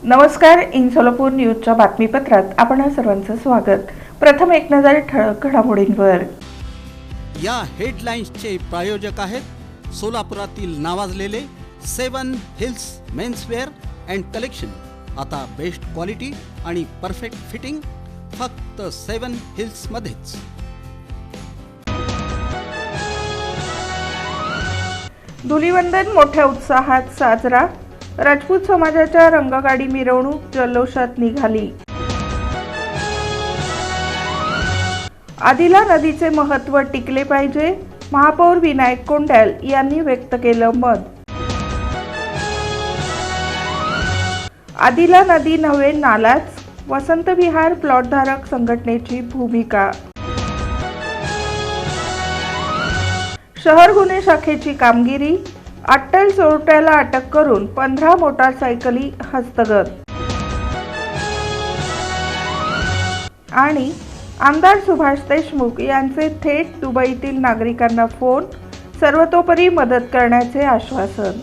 नमस्कार. इन सोलापूर न्यूजच्या बातमीपत्रात आपण सर्वांचं स्वागत. प्रथम एक नजर ठळक घडामोडींवर. या हेडलाईन्सचे प्रायोजक आहेत सोलापुरातील नावाजलेले 7 हिल्स मेन्सवेअर अँड कलेक्शन. आता बेस्ट क्वालिटी आणि परफेक्ट फिटिंग फक्त 7 हिल्स मध्येच. धुलीवंदन मोठ्या उत्साहात साजरा. राजपूत समाजाच्या रंगगाडी मिरवणूक जल्लोषात निघाली. आदिला नदीचे महत्त्व टिकले पाहिजे, महापौर विनायक कोंडॅल यांनी व्यक्त केलं मत. आदिला नदी नव्हे नालाच, वसंत विहार प्लॉटधारक संघटनेची भूमिका. शहर गुन्हे शाखेची कामगिरी. अट्टल चोरट्याला अटक करून 15 मोटारसायकली हस्तगत. आणि आमदार सुभाष देशमुख यांचे थेट दुबईतील नागरिकांना फोन, सर्वतोपरी मदत करण्याचे आश्वासन.